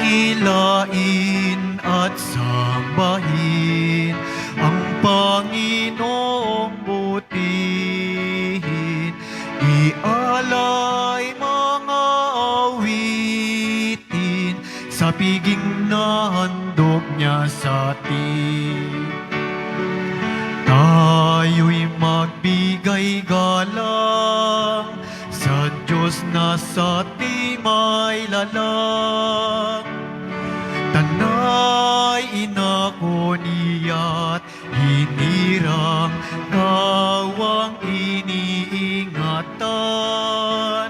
dakilain at sambahin ang Panginoong butihin. Ialay mga awitin sa piging na handog niya sa atin. Tayo'y magbigay galang sa Diyos na sa timay lalang. Tanay inako niya't hinirang nawang iniingatan.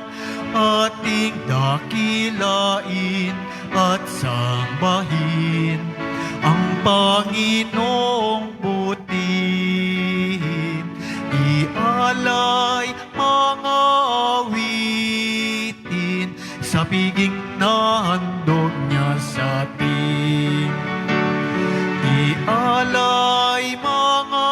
Ating dakilain at sambahin ang Panginoong butihin. Ialay mga awitin sa piging na handog niya sa atin. Ialay mga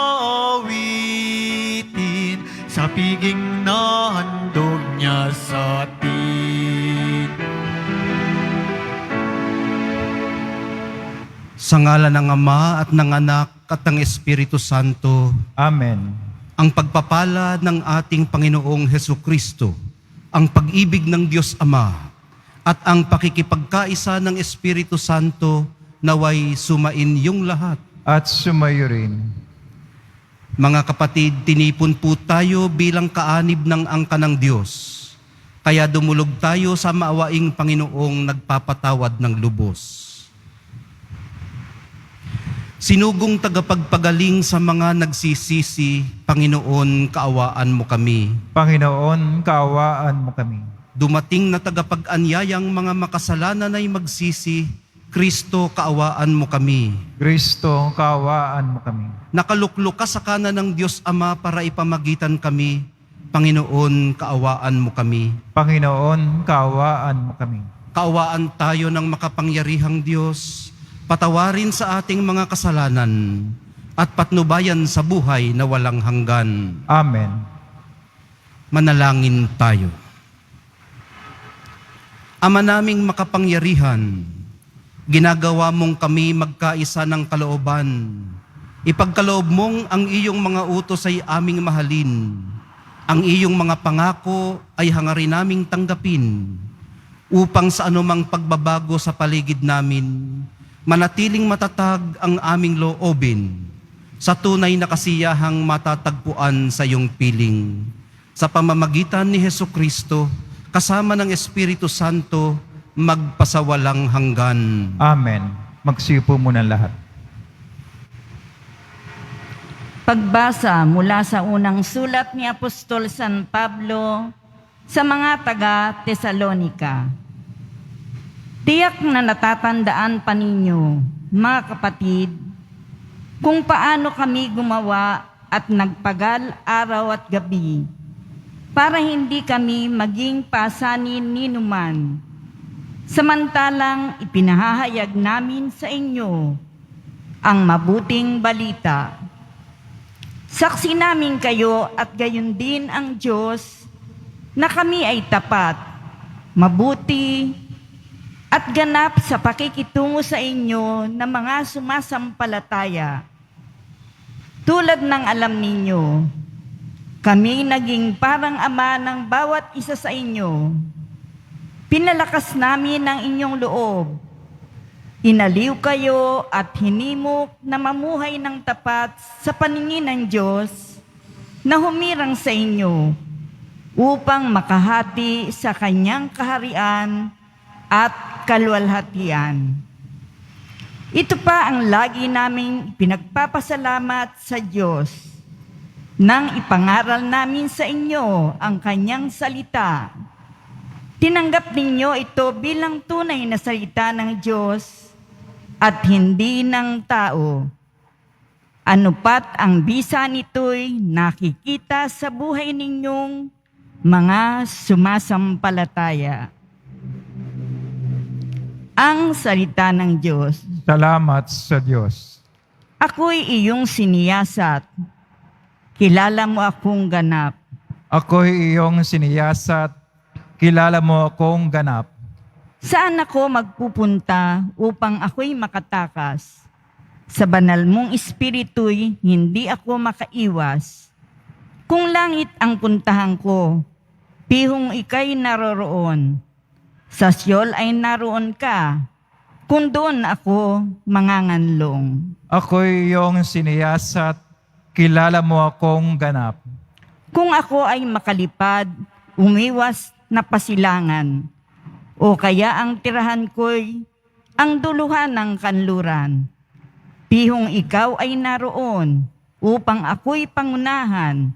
awitin sa piging na handog niya sa atin. Sa ngalan ng Ama at ng Anak at ng Espiritu Santo. Amen. Ang pagpapala ng ating Panginoong Hesukristo, ang pag-ibig ng Diyos Ama, at ang pakikipagkaisa ng Espiritu Santo naway sumain yung lahat. At sumayo rin. Mga kapatid, tinipon po tayo bilang kaanib ng angka ng Diyos. Kaya dumulog tayo sa maawaing Panginoong nagpapatawad ng lubos. Sinugong tagapagpagaling sa mga nagsisisi, Panginoon, kaawaan mo kami. Panginoon, kaawaan mo kami. Dumating na tagapag-anyayang mga makasalanan ay magsisi, Kristo, kaawaan mo kami. Kristo, kaawaan mo kami. Nakaluklok ka sa kanan ng Diyos Ama para ipamagitan kami, Panginoon, kaawaan mo kami. Panginoon, kaawaan mo kami. Kaawaan tayo ng makapangyarihang Diyos, patawarin sa ating mga kasalanan at patnubayan sa buhay na walang hanggan. Amen. Manalangin tayo. Ama naming makapangyarihan, ginagawa mong kami magkaisa ng kalooban. Ipagkaloob mong ang iyong mga utos ay aming mahalin. Ang iyong mga pangako ay hangarin naming tanggapin upang sa anumang pagbabago sa paligid namin, manatiling matatag ang aming loobin sa tunay na kasiyahang matatagpuan sa iyong piling. Sa pamamagitan ni Hesukristo, kasama ng Espiritu Santo, magpasawalang hanggan. Amen. Magsipo muna lahat. Pagbasa mula sa unang sulat ni Apostol San Pablo sa mga taga-Tesalonika. Tiyak na natatandaan pa ninyo, mga kapatid, kung paano kami gumawa at nagpagal araw at gabi para hindi kami maging pasanin ni numan. Samantalang ipinahahayag namin sa inyo ang mabuting balita. Saksi namin kayo at gayon din ang Diyos na kami ay tapat, mabuti, at ganap sa pakikitungo sa inyo ng mga sumasampalataya. Tulad ng alam ninyo, kami naging parang ama ng bawat isa sa inyo. Pinalakas namin ang inyong loob. Inaliw kayo at hinimok na mamuhay ng tapat sa paningin ng Diyos na humirang sa inyo upang makahati sa kanyang kaharian at kaluwalhatian. Ito pa ang lagi naming pinagpapasalamat sa Diyos nang ipangaral namin sa inyo ang kanyang salita. Tinanggap ninyo ito bilang tunay na salita ng Diyos at hindi ng tao. Anupat ang bisa nito'y nakikita sa buhay ninyong mga sumasampalataya. Ang salita ng Diyos. Salamat sa Diyos. Ako'y iyong siniyasat. Kilala mo akong ganap. Ako'y iyong siniyasat. Kilala mo akong ganap. Saan ako magpupunta upang ako'y makatakas? Sa banal mong espiritu'y hindi ako makaiwas. Kung langit ang puntahan ko, pihong ika'y naroroon. Sa Siyol ay naroon ka, kung doon ako manganganlong. Ako'y iyong siniyasat, kilala mo akong ganap. Kung ako ay makalipad, umiwas na pasilangan, o kaya ang tirahan ko'y ang duluhan ng kanluran. Pihong ikaw ay naroon, upang ako'y pangunahan.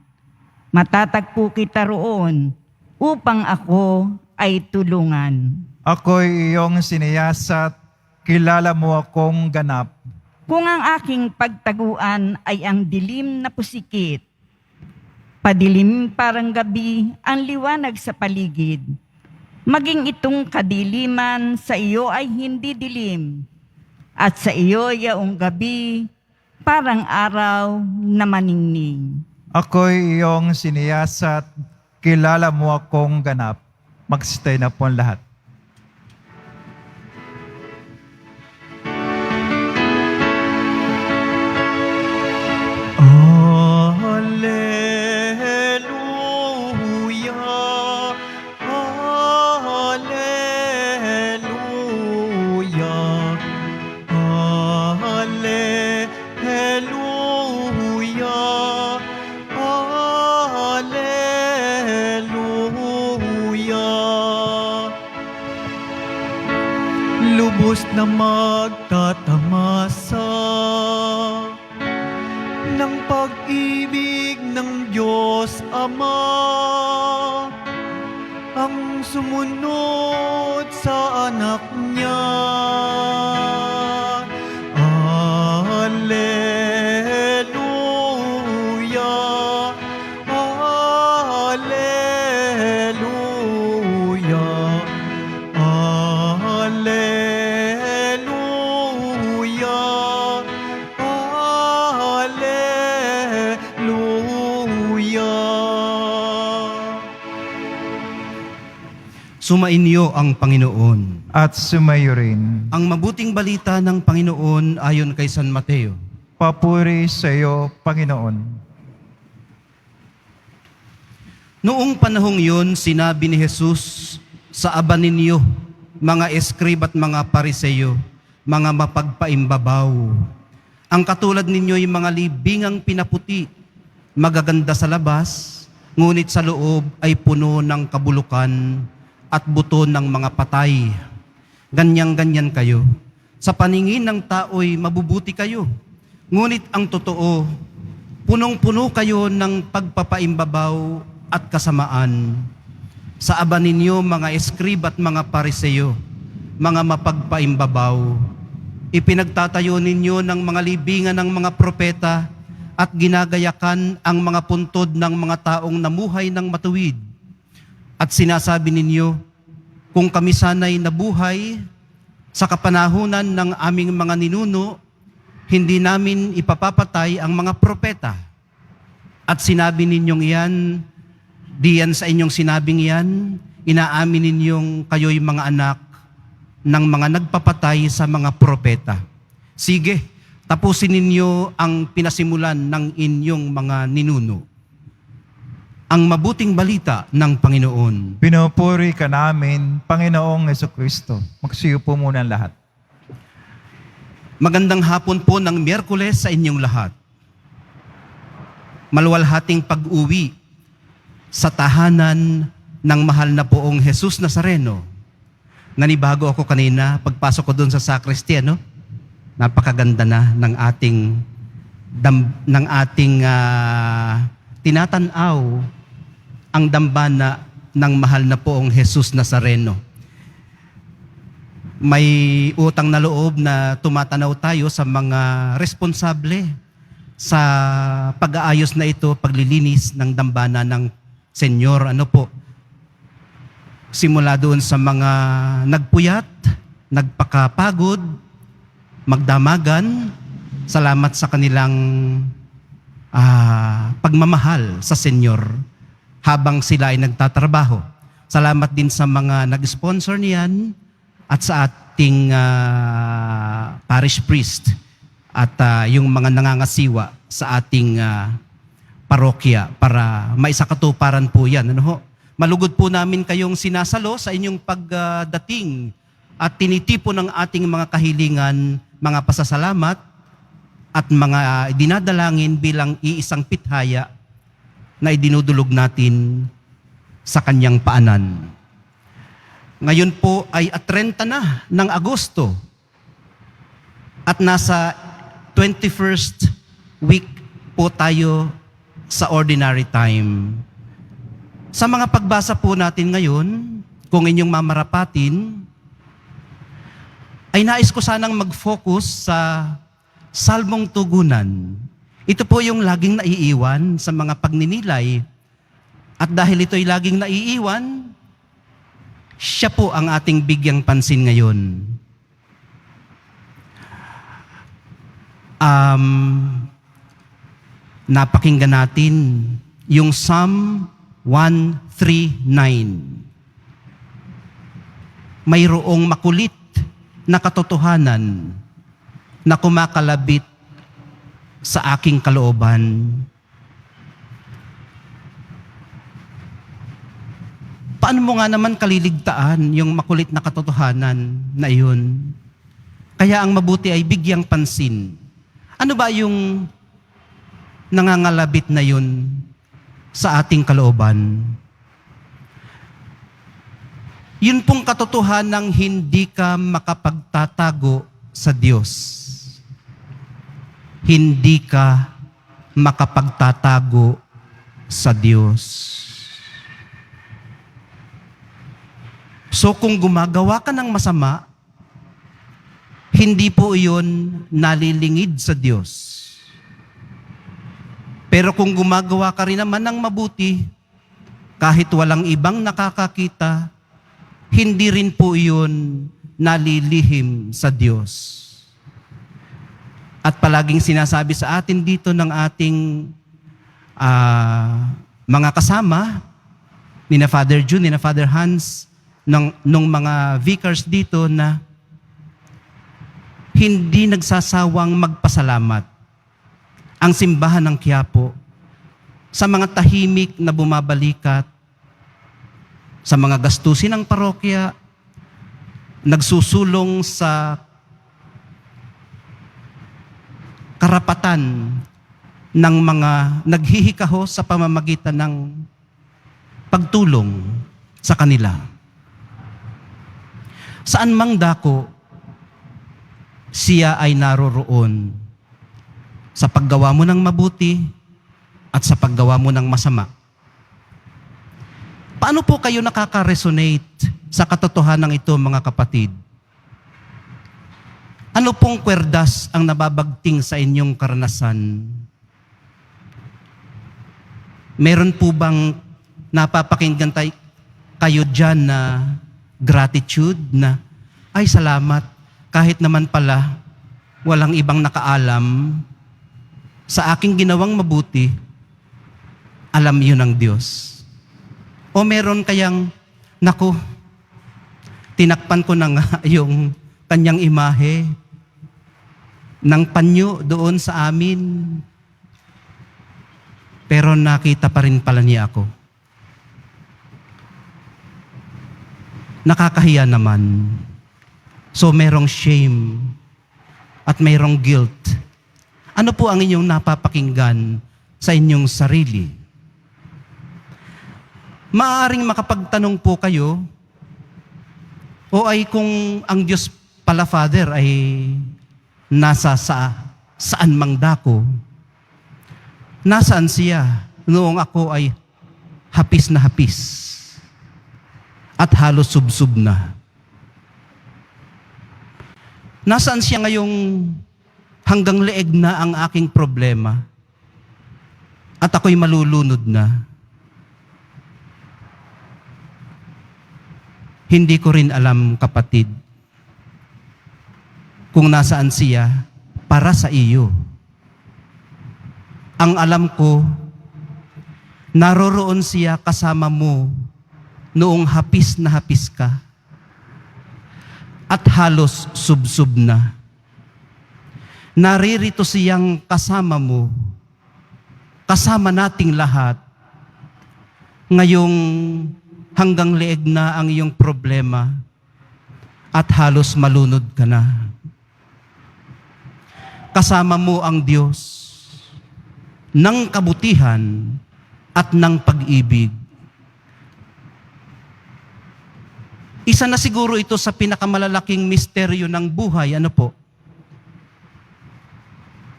Matatagpo kita roon, upang ako ay tulungan. Ako'y iyong siniyasat, kilala mo akong ganap. Kung ang aking pagtaguan ay ang dilim na pusikit, padilim parang gabi ang liwanag sa paligid, maging itong kadiliman sa iyo ay hindi dilim, at sa iyo yaong gabi parang araw na maningning. Ako'y iyong siniyasat, kilala mo akong ganap. Magsitay na po ang lahat. Hallelujah, Hallelujah, Hallelujah, Hallelujah. Lubos na magtatamasa ng pag-ibig ng Diyos Ama, ang sumunod sa anak niya. Alleluia, Alleluia, Alleluia, Alleluia. Sumainyo ang Panginoon. At sumayo rin. Ang mabuting balita ng Panginoon ayon kay San Mateo. Papuri sa iyo, Panginoon. Noong panahong yun, sinabi ni Jesus, sa aba ninyo, mga eskrib at mga pariseyo, mga mapagpaimbabaw. Ang katulad ninyo'y mga libingang pinaputi, magaganda sa labas, ngunit sa loob ay puno ng kabulukan at buto ng mga patay. Ganyan-ganyan kayo. Sa paningin ng tao'y mabubuti kayo. Ngunit ang totoo, punong-puno kayo ng pagpapaimbabaw at kasamaan. Sa aba ninyo, mga eskrib at mga pariseyo, mga mapagpaimbabaw, ipinagtatayo ninyo ng mga libingan ng mga propeta at ginagayakan ang mga puntod ng mga taong namuhay ng matuwid. At sinasabi ninyo, kung kami sana'y nabuhay sa kapanahunan ng aming mga ninuno, hindi namin ipapapatay ang mga propeta. At sinabi ninyong iyan, diyan sa inyong sinabing iyan, inaamin ninyong kayo'y mga anak ng mga nagpapatay sa mga propeta. Sige, tapusin ninyo ang pinasimulan ng inyong mga ninuno. Ang mabuting balita ng Panginoon. Pinupuri ka namin, Panginoong Jesucristo. Magsiyo po muna ang lahat. Magandang hapon po ng Miyerkules sa inyong lahat. Maluwalhating pag-uwi sa tahanan ng mahal na poong Jesus Nazareno. Nanibago ako kanina, pagpasok ko doon sa sakristia, no? Napakaganda na ng ating tinatanaw ang dambana ng mahal na poong Jesus Nazareno. May utang na loob na tumatanaw tayo sa mga responsable sa pag-aayos na ito, paglilinis ng dambana ng Senyor. Ano po? Simula doon sa mga nagpuyat, nagpakapagod, magdamagan, salamat sa kanilang pagmamahal sa Senyor habang sila ay nagtatrabaho. Salamat din sa mga nag-sponsor niyan at sa ating parish priest at yung mga nangangasiwa sa ating parokya para maisakatuparan po yan. Ano ho? Malugod po namin kayong sinasalo sa inyong pagdating at tinitipo ng ating mga kahilingan, mga pasasalamat at mga dinadalangin bilang iisang pithaya na idinudulog natin sa kanyang paanan. Ngayon po ay 30 na ng Agosto at nasa 21st week po tayo sa ordinary time. Sa mga pagbasa po natin ngayon, kung inyong mamarapatin, ay nais ko sanang mag-focus sa Salmong Tugunan. Ito po yung laging naiiwan sa mga pagninilay. At dahil ito'y laging naiiwan, siya po ang ating bigyang pansin ngayon. Napakinggan natin yung Psalm 139. Mayroong makulit na katotohanan na kumakalabit sa aking kalooban. Paano mo nga naman kaliligtaan yung makulit na katotohanan na iyon? Kaya ang mabuti ay bigyang pansin. Ano ba yung nangangalabit na yun sa ating kalooban? Yun pong katotohanang hindi ka makapagtatago sa Diyos. Hindi ka makapagtatago sa Diyos. So kung gumagawa ka ng masama, hindi po iyon nalilingid sa Diyos. Pero kung gumagawa ka rin naman ng mabuti, kahit walang ibang nakakakita, hindi rin po iyon nalilihim sa Diyos. At palaging sinasabi sa atin dito ng ating mga kasama, ni na Father June, ni na Father Hans, nung mga vicars dito na hindi nagsasawang magpasalamat ang simbahan ng Quiapo sa mga tahimik na bumabalikat, sa mga gastusin ng parokya, nagsusulong sa karapatan ng mga naghihikaho sa pamamagitan ng pagtulong sa kanila. Saan mang dako, siya ay naroroon sa paggawa mo ng mabuti at sa paggawa mo ng masama. Paano po kayo nakaka-resonate sa katotohanan ito, mga kapatid? Ano pong kwerdas ang nababagting sa inyong karanasan? Meron po bang napapakinggan kayo dyan na gratitude na, ay salamat, kahit naman pala walang ibang nakaalam sa aking ginawang mabuti, alam yun ng Diyos. O meron kayang, naku, tinakpan ko na nga yung kanyang imahe ng panyo doon sa amin, pero nakita pa rin pala niya ako. Nakakahiya naman. So merong shame at merong guilt. Ano po ang inyong napapakinggan sa inyong sarili? Maaaring makapagtanong po kayo, o ay kung ang Diyos pala, Father, ay nasa saan mang dako, nasaan siya noong ako ay hapis na hapis at halos subsub na? Nasaan siya ngayong hanggang leeg na ang aking problema at ako'y malulunod na? Hindi ko rin alam, kapatid, kung nasaan siya para sa iyo. Ang alam ko, naroroon siya kasama mo noong hapis na hapis ka. at halos subsub na. Naririto siyang kasama mo, kasama nating lahat, ngayong hanggang leeg na ang iyong problema at halos malunod ka na. Kasama mo ang Diyos ng kabutihan at ng pag-ibig. Isa na siguro ito sa pinakamalalaking misteryo ng buhay. Ano po?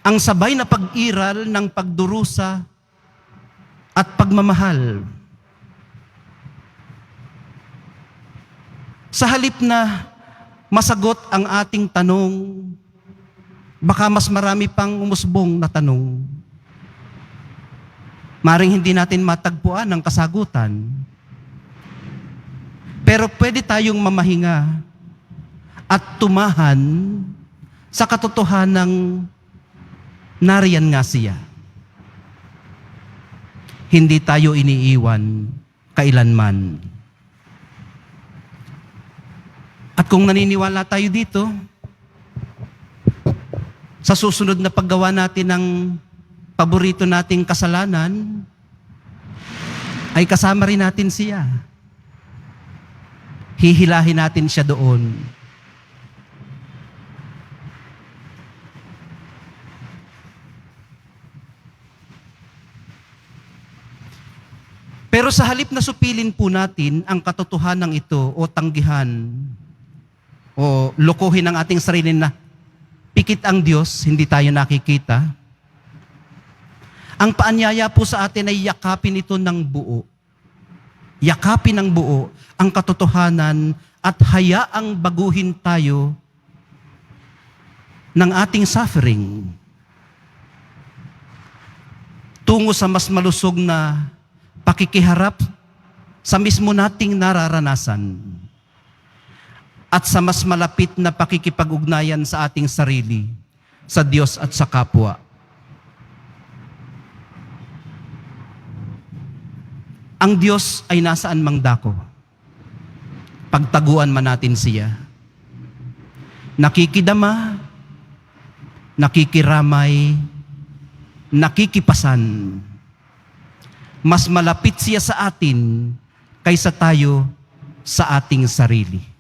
Ang sabay na pag-iral ng pagdurusa at pagmamahal. Sa halip na masagot ang ating tanong, baka mas marami pang umusbong na tanong. Maring hindi natin matagpuan ang kasagutan. Pero pwede tayong mamahinga at tumahan sa katotohanang nariyan nga siya. Hindi tayo iniiwan kailanman. At kung naniniwala tayo dito, sa susunod na paggawa natin ng paborito nating kasalanan, ay kasama rin natin siya. Hihilahin natin siya doon. Pero sa halip na supilin po natin ang katotohanan ito o tanggihan o lokohin ang ating sarili na pikit ang Diyos, hindi tayo nakikita. Ang paanyaya po sa atin ay yakapin ito ng buo. Yakapin ng buo ang katotohanan at hayaang baguhin tayo ng ating suffering tungo sa mas malusog na pakikiharap sa mismo nating nararanasan at sa mas malapit na pakikipag-ugnayan sa ating sarili, sa Diyos at sa kapwa. Ang Diyos ay nasaan mang dako. Pagtaguan man natin siya. Nakikidama, nakikiramay, nakikipasan. Mas malapit siya sa atin kaysa tayo sa ating sarili.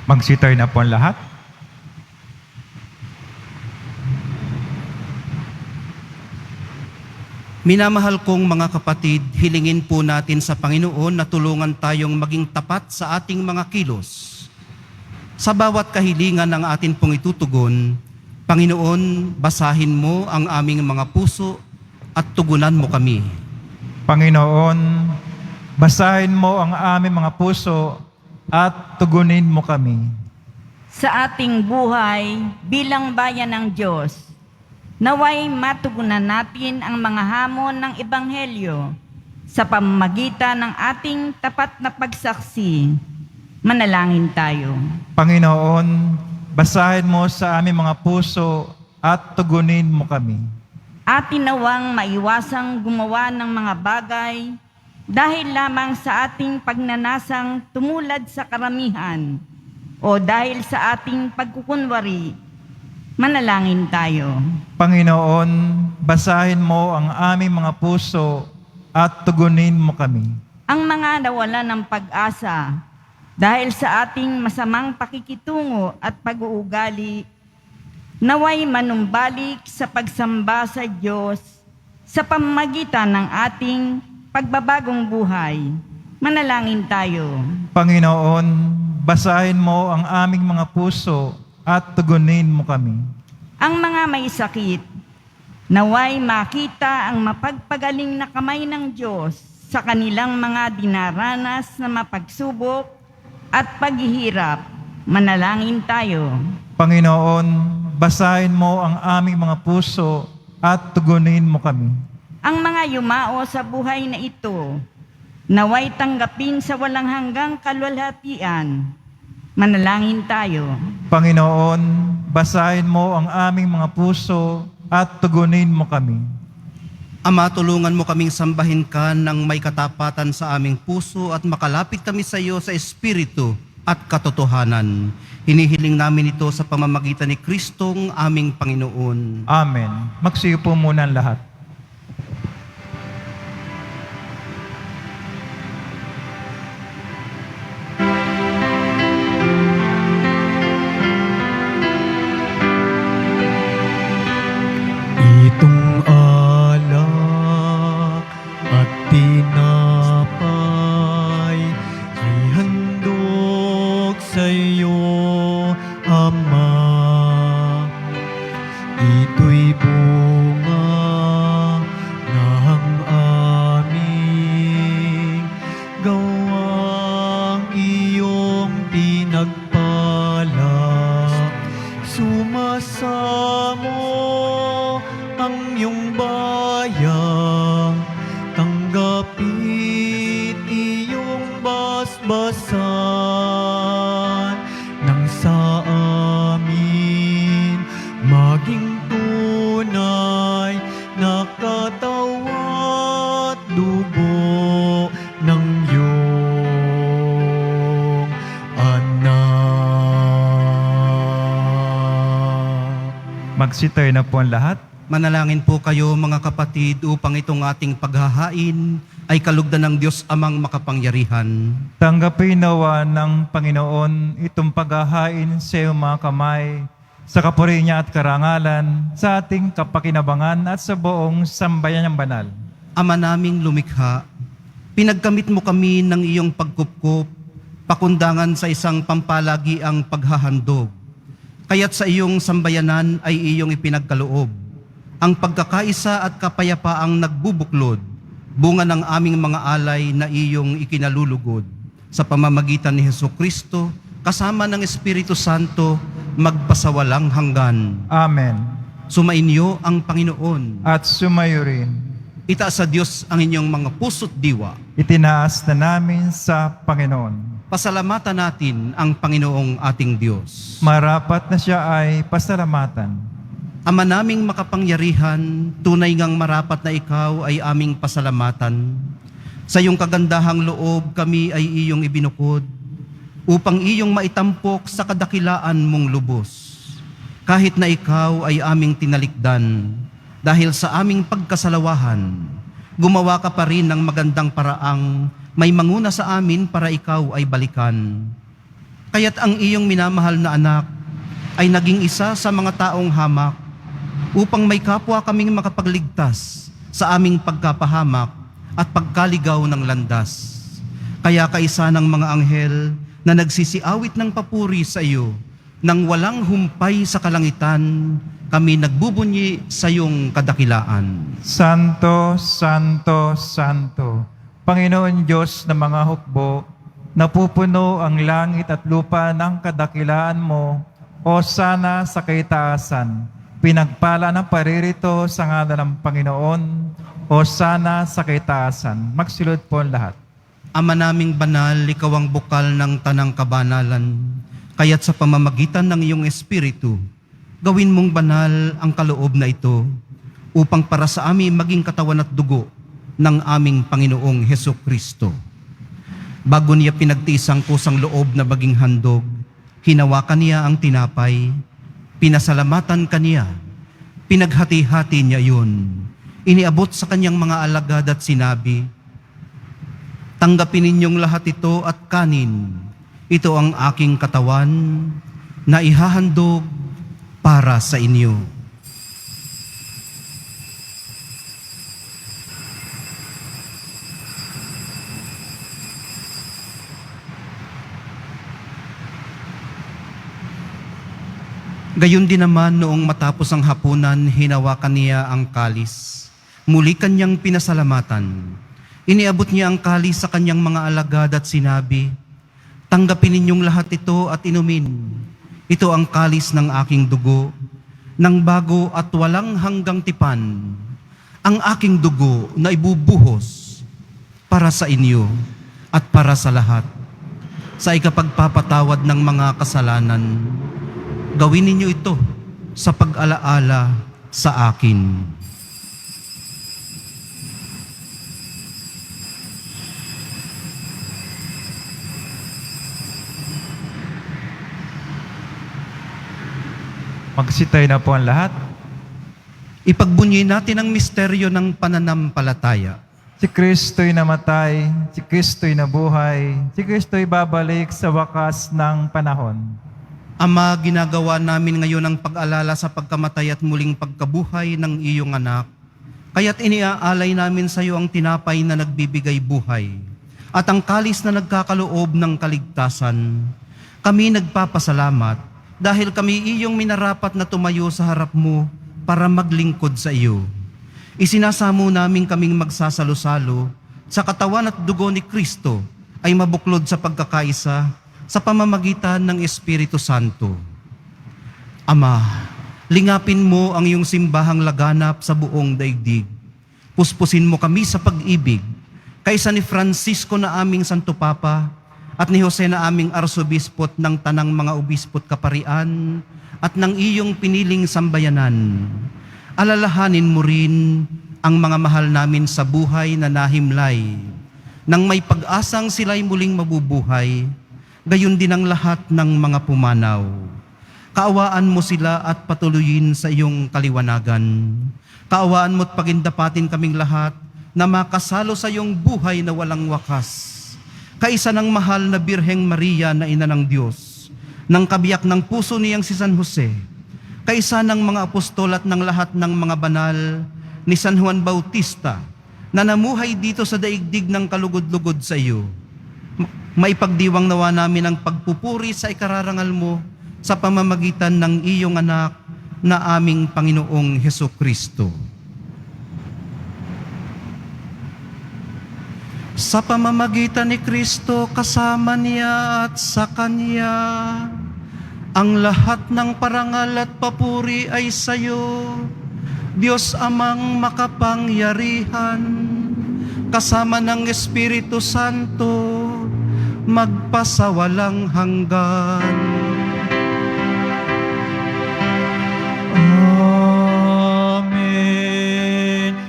Magsitay na po ang lahat. Minamahal kong mga kapatid, hilingin po natin sa Panginoon na tulungan tayong maging tapat sa ating mga kilos. Sa bawat kahilingan ng atin pong itutugon, Panginoon, basahin mo ang aming mga puso at tugunan mo kami. Panginoon, basahin mo ang aming mga puso at tugunin mo kami. Sa ating buhay bilang bayan ng Diyos, naway matugunan natin ang mga hamon ng Ebanghelyo sa pamamagitan ng ating tapat na pagsaksi. Manalangin tayo. Panginoon, basahin mo sa aming mga puso at tugunin mo kami. Atin nawang maiwasang gumawa ng mga bagay dahil lamang sa ating pagnanasang tumulad sa karamihan o dahil sa ating pagkukunwari. Manalangin tayo. Panginoon, basahin mo ang aming mga puso at tugunin mo kami. Ang mga nawalan ng pag-asa dahil sa ating masamang pakikitungo at pag-uugali, naway manumbalik sa pagsamba sa Diyos sa pamamagitan ng ating pagbabagong buhay. Manalangin tayo. Panginoon, basahin mo ang aming mga puso at tugunin mo kami. Ang mga may sakit, naway makita ang mapagpagaling na kamay ng Diyos sa kanilang mga dinaranas na mapagsubok at paghihirap. Manalangin tayo. Panginoon, basahin mo ang aming mga puso at tugunin mo kami. Ang mga yumao sa buhay na ito, naway tanggapin sa walang hanggang kalwalhatian. Manalangin tayo. Panginoon, basahin mo ang aming mga puso at tugunin mo kami. Ama, tulungan mo kaming sambahin ka ng may katapatan sa aming puso at makalapit kami sa iyo sa espiritu at katotohanan. Hinihiling namin ito sa pamamagitan ni Kristong aming Panginoon. Amen. Magsiyo po muna ang lahat. Itong alak at tinapay ay handog sa iyo, Ama. Ito'y bunga ng aming gawang iyong pinagpala. Sumasamo ang iyong bayan, tanggapit iyong basbasan, nang sa amin maging tunay na katawan at dugo ng iyong anak. Magsitayo na po ang lahat. Manalangin po kayo mga kapatid upang itong ating paghahain ay kalugdan ng Diyos Amang makapangyarihan. Tanggapin nawa ng Panginoon itong paghahain sa iyong mga kamay, sa kapuri niya at karangalan, sa ating kapakinabangan at sa buong sambayan ng banal. Ama naming lumikha, pinagkamit mo kami ng iyong pagkupkup, pakundangan sa isang pampalagiang paghahandog. Kaya't sa iyong sambayanan ay iyong ipinagkaloob ang pagkakaisa at kapayapaang nagbubuklod, bunga ng aming mga alay na iyong ikinalulugod. Sa pamamagitan ni Hesukristo, kasama ng Espiritu Santo, magpasawalang hanggan. Amen. Sumainyo ang Panginoon. At sumayo rin. Itaas sa Diyos ang inyong mga puso't diwa. Itinaas na namin sa Panginoon. Pasalamatan natin ang Panginoong ating Diyos. Marapat na siya ay pasalamatan. Ama naming makapangyarihan, tunay ngang marapat na ikaw ay aming pasalamatan. Sa iyong kagandahang loob kami ay iyong ibinukod, upang iyong maitampok sa kadakilaan mong lubos. Kahit na ikaw ay aming tinalikdan, dahil sa aming pagkasalawahan, gumawa ka pa rin ng magandang paraang may manguna sa amin para ikaw ay balikan. Kaya't ang iyong minamahal na anak ay naging isa sa mga taong hamak, upang may kapwa kaming makapagligtas sa aming pagkapahamak at pagkaligaw ng landas. Kaya kaisa ng mga anghel na nagsisiawit ng papuri sa iyo, nang walang humpay sa kalangitan, kami nagbubunyi sa iyong kadakilaan. Santo, Santo, Santo, Panginoon Diyos ng mga hukbo, napupuno ang langit at lupa ng kadakilaan mo, o sana sa kaitaasan. Pinagpala ng paririto sa ngalan ng Panginoon, o sana sa kaitaasan. Magsilod po ang lahat. Ama naming banal, ikaw ang bukal ng tanang kabanalan, kaya't sa pamamagitan ng iyong Espiritu, gawin mong banal ang kaloob na ito, upang para sa amin maging katawan at dugo ng aming Panginoong Hesukristo. Bago niya pinagtiis ang kusang loob na maging handog, hinawakan niya ang tinapay, pinasalamatan kaniya, pinaghati-hati niya yun, iniabot sa kanyang mga alagad at sinabi, tanggapin ninyong lahat ito at kanin, ito ang aking katawan na ihahandog para sa inyo. Gayon din naman noong matapos ang hapunan, hinawakan niya ang kalis. Muli kanyang pinasalamatan. Iniabot niya ang kalis sa kanyang mga alagad at sinabi, tanggapin ninyong lahat ito at inumin. Ito ang kalis ng aking dugo, ng bago at walang hanggang tipan. Ang aking dugo na ibubuhos para sa inyo at para sa lahat. Sa ikapagpapatawad ng mga kasalanan, gawin ninyo ito sa pag-alaala sa akin. Magsitayo na po ang lahat. Ipagbunyi natin ang misteryo ng pananampalataya. Si Kristo'y namatay, si Kristo'y nabuhay, si Kristo'y babalik sa wakas ng panahon. Ama, ginagawa namin ngayon ang pag-alala sa pagkamatay at muling pagkabuhay ng iyong anak. Kaya't iniaalay namin sa iyo ang tinapay na nagbibigay buhay at ang kalis na nagkakaloob ng kaligtasan. Kami nagpapasalamat dahil kami iyong minarapat na tumayo sa harap mo para maglingkod sa iyo. Isinasamo namin kaming magsasalo-salo sa katawan at dugo ni Kristo ay mabuklod sa pagkakaisa sa pamamagitan ng Espiritu Santo. Ama, lingapin mo ang iyong simbahang laganap sa buong daigdig. Puspusin mo kami sa pag-ibig, kaysa ni Francisco na aming Santo Papa at ni Jose na aming Arsobispot ng tanang mga obispot kaparian at ng iyong piniling sambayanan. Alalahanin mo rin ang mga mahal namin sa buhay na nahimlay, nang may pag-asang sila'y muling mabubuhay, gayon din ang lahat ng mga pumanaw. Kaawaan mo sila at patuloyin sa iyong kaliwanagan. Kaawaan mo't pagindapatin kaming lahat na makasalo sa iyong buhay na walang wakas. Kaisa ng mahal na Birheng Maria na Ina ng Diyos, ng kabiyak ng puso niyang si San Jose, kaisa ng mga apostol at ng lahat ng mga banal ni San Juan Bautista na namuhay dito sa daigdig ng kalugod-lugod sa iyo. Maipagdiwang nawa namin ang pagpupuri sa ikararangal mo sa pamamagitan ng iyong anak na aming Panginoong Hesukristo. Sa pamamagitan ni Kristo, kasama niya at sa Kanya, ang lahat ng parangal at papuri ay sa iyo, Diyos Amang makapangyarihan, kasama ng Espiritu Santo, magpasawalang hanggan. Amen. Amen. Amen.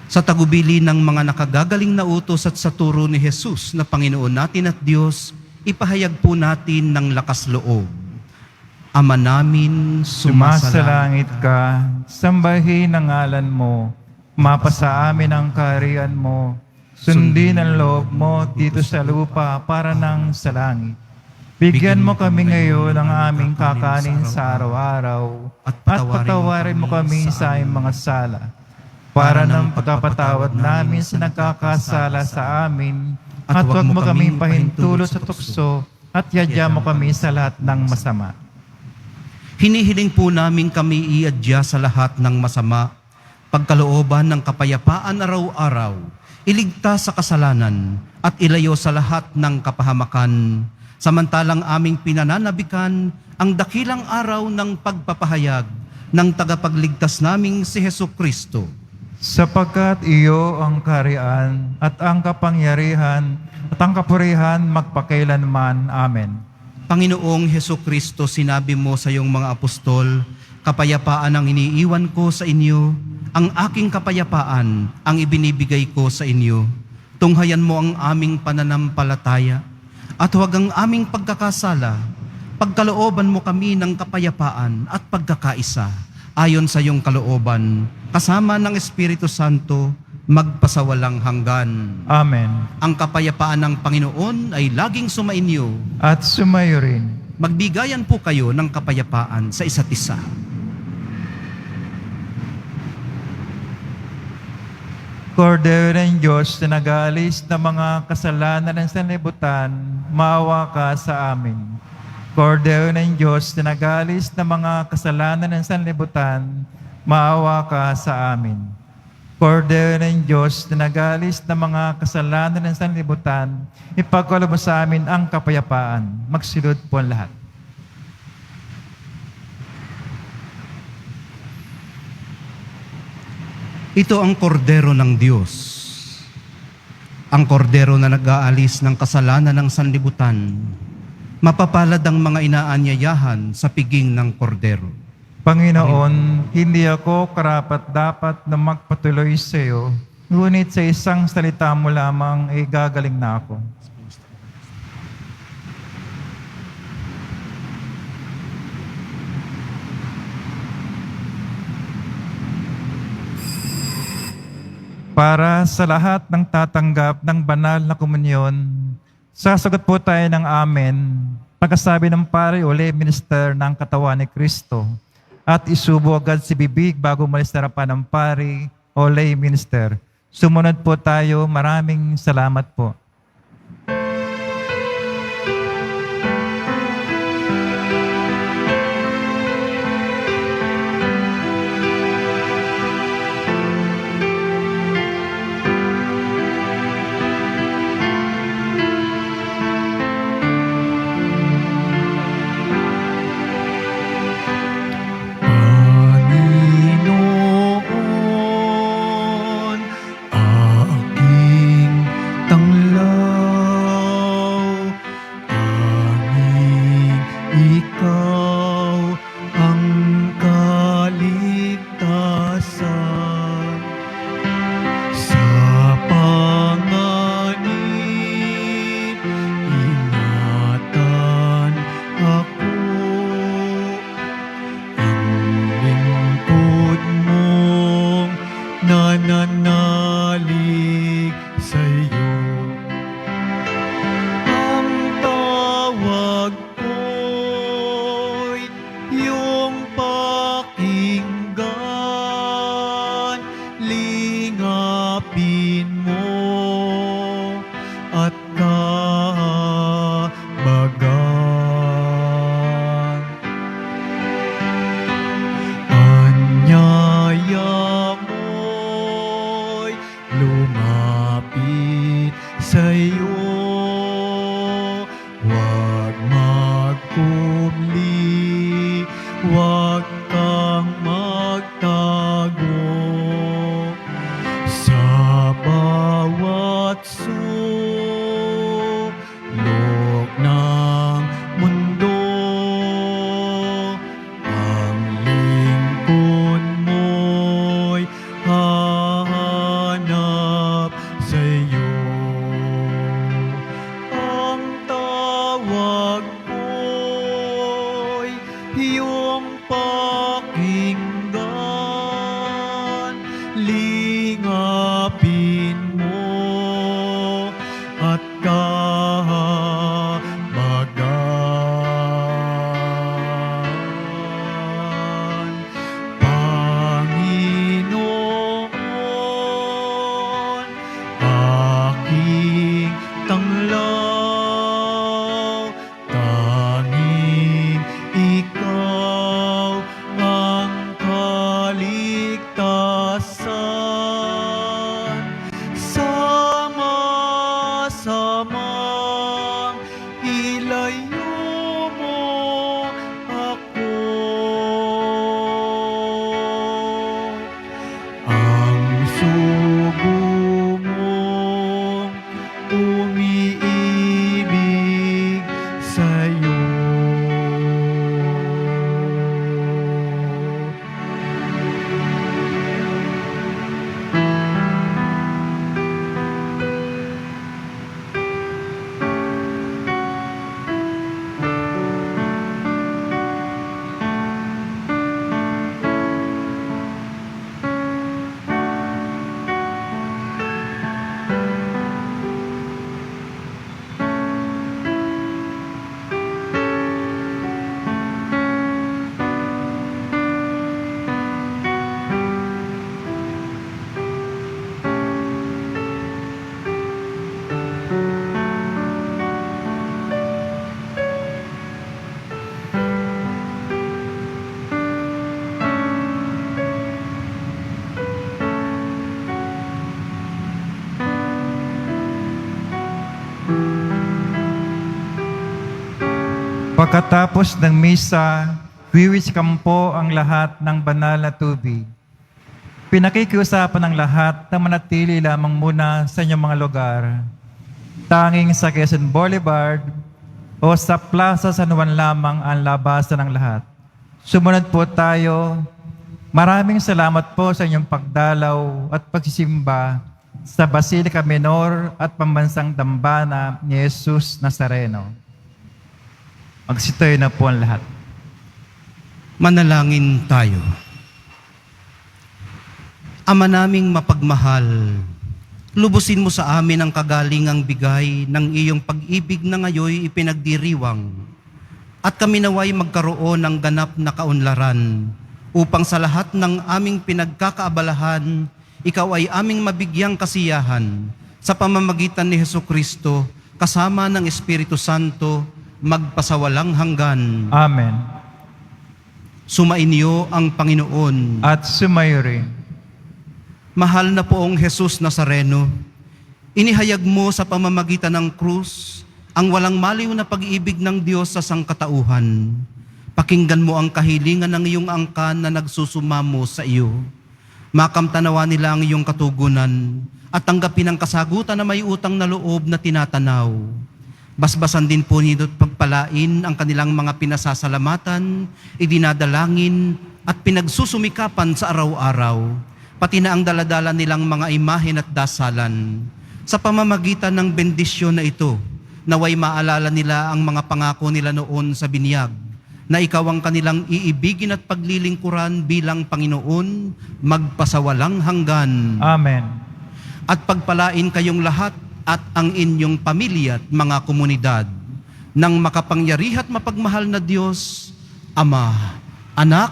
Sa tagubili ng mga nakagagaling na utos at sa turo ni Jesus na Panginoon natin at Diyos, ipahayag po natin ng lakas loob. Ama namin, Sumasalangit ka, sambahin ang ngalan mo, mapasa amin ang kaharian mo, sundin ang loob mo dito sa lupa para nang sa langit. Bigyan mo kami ngayon ng aming kakanin sa araw-araw at patawarin mo kami sa aming mga sala para ng pagkapatawad namin sa nagkakasala sa amin at huwag mo kami pahintulot sa tukso at yadya mo kami sa lahat ng masama. Hinihiling po namin kami iadya sa lahat ng masama, pagkalooban ng kapayapaan araw-araw, iligtas sa kasalanan at ilayo sa lahat ng kapahamakan, samantalang aming pinananabikan ang dakilang araw ng pagpapahayag ng tagapagligtas naming si Hesukristo. Sapagkat iyo ang kaharian at ang kapangyarihan at ang kapurihan magpakailanman. Amen. Panginoong Hesukristo, sinabi mo sa iyong mga apostol, kapayapaan ang iniiwan ko sa inyo, ang aking kapayapaan ang ibinibigay ko sa inyo. Tunghayan mo ang aming pananampalataya at huwag ang aming pagkakasala. Pagkalooban mo kami ng kapayapaan at pagkakaisa ayon sa iyong kalooban, kasama ng Espiritu Santo, magpasawalang hanggan. Amen. Ang kapayapaan ng Panginoon ay laging sumainyo. At sumayo rin. Magbigayan po kayo ng kapayapaan sa isa't isa. Kordero ng Diyos na nag-aalis ng mga kasalanan ng sanlibutan, maawa ka sa amin. Kordero ng Diyos na nag-aalis ng mga kasalanan ng sanlibutan, maawa ka sa amin. Kordero ng Diyos na nag-aalis ng mga kasalanan ng sanlibutan, ipagkaloob mo sa amin ang kapayapaan. Magsilod po ang lahat. Ito ang kordero ng Diyos. Ang kordero na nag-aalis ng kasalanan ng sanlibutan. Mapapalad ang mga inaanyayahan sa piging ng kordero. Panginoon, hindi ako karapat-dapat na magpatuloy magpatuloy sa iyo, ngunit sa isang salita mo lamang ay gagaling na ako. Para sa lahat ng tatanggap ng banal na komunyon, sasagot po tayo ng amen, pagkasabi ng pare o lay minister ng katawan ni Kristo, at isubo agad si bibig bago umalis na harapan ng pare o lay minister. Sumunod po tayo. Maraming salamat po. Panginoon, aking tanglaw, tanging ikaw ang kaligtasan. Sa panganib, ingatan ako. Lingkod mong nananalig sa'yo. Ang tawag ko'y iyong pakinggan, lingapin mo at kahabagan. Anyaya mo'y lumapit sa'yo, huwag magkumli, huwag kang magtago. Sa bawat sulok ng mundo, ang lingkod mo'y hahanap sa'yo. Ang tawag ko'y iyong pakinggan, lingapin mo at kahabagan. Panginoon, aking tanglaw, tanging ikaw ang kaligtasan. Sama-samang ilayo mo ako. Ang sugo mong umiibig sa'yo. Pagkatapos ng misa, wiwisikam po ang lahat ng banal na tubig. Pinakikiusapan ng lahat na manatili lamang muna sa inyong mga lugar. Tanging sa Quezon Boulevard o sa Plaza San Juan lamang ang labasan ng lahat. Sumunod po tayo. Maraming salamat po sa inyong pagdalaw at pagsisimba sa Basilica Minor at Pambansang Dambana ni Jesus Nazareno. Magsitayo na po ang lahat. Manalangin tayo. Ama naming mapagmahal, lubusin mo sa amin ang kagalingang bigay ng iyong pag-ibig na ngayoy ipinagdiriwang at kami naway magkaroon ng ganap na kaunlaran upang sa lahat ng aming pinagkakaabalahan, ikaw ay aming mabigyang kasiyahan sa pamamagitan ni Hesukristo kasama ng Espiritu Santo magpasawalang hanggan. Amen. Sumainyo ang Panginoon. At sumayo rin. Mahal na poong Jesus Nazareno, inihayag mo sa pamamagitan ng krus ang walang maliw na pag-ibig ng Diyos sa sangkatauhan. Pakinggan mo ang kahilingan ng iyong angkan na nagsusumamo sa iyo. Makamtanawa nila ang iyong katugunan at tanggapin ang kasagutan na may utang na loob na tinatanaw. Basbasan din po nito at pagpalain ang kanilang mga pinasasalamatan, idinadalangin at pinagsusumikapan sa araw-araw, pati na ang daladala nilang mga imahen at dasalan. Sa pamamagitan ng bendisyon na ito, naway maalala nila ang mga pangako nila noon sa binyag, na ikaw ang kanilang iibigin at paglilingkuran bilang Panginoon, magpasawalang hanggan. Amen. At pagpalain kayong lahat at ang inyong pamilya at mga komunidad ng makapangyarihan at mapagmahal na Diyos, Ama, Anak,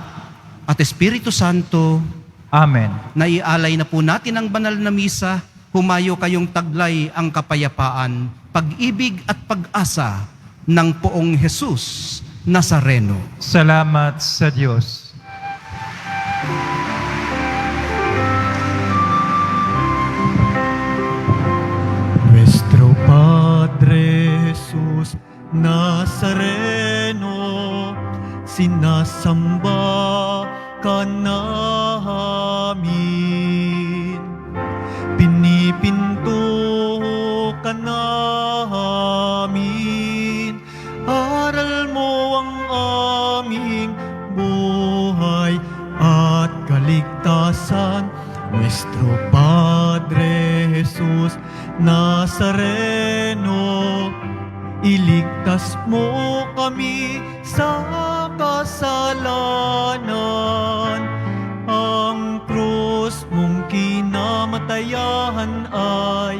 at Espiritu Santo. Amen. Naialay na po natin ang banal na misa, humayo kayong taglay ang kapayapaan, pag-ibig at pag-asa ng poong Jesus Nazareno. Salamat sa Diyos. Nuestro Padre Jesus Nazareno, sinasamba ka namin, pinipinto ka namin, aral mo ang aming buhay at kaligtasan. Nuestro Padre Jesus Nazareno, iligtas mo kami sa kasalanan. Ang krus mong kinamatayan ay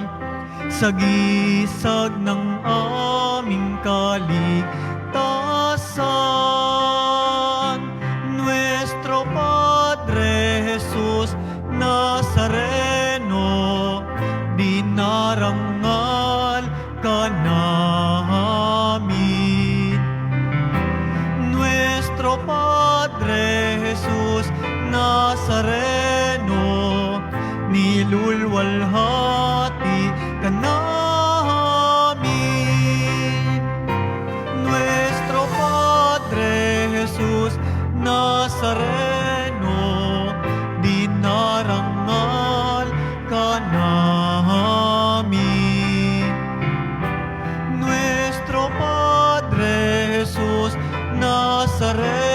sagisag ng aming kaligtasan. Nuestro Padre Jesus Nazareno, dinarangal ka namin. Nuestro Padre Jesus Nazareno, nilulwalhati ka namin. Nuestro Padre Jesus Nazareno, dinarangal ka namin. Nuestro Padre Jesus Nazareno,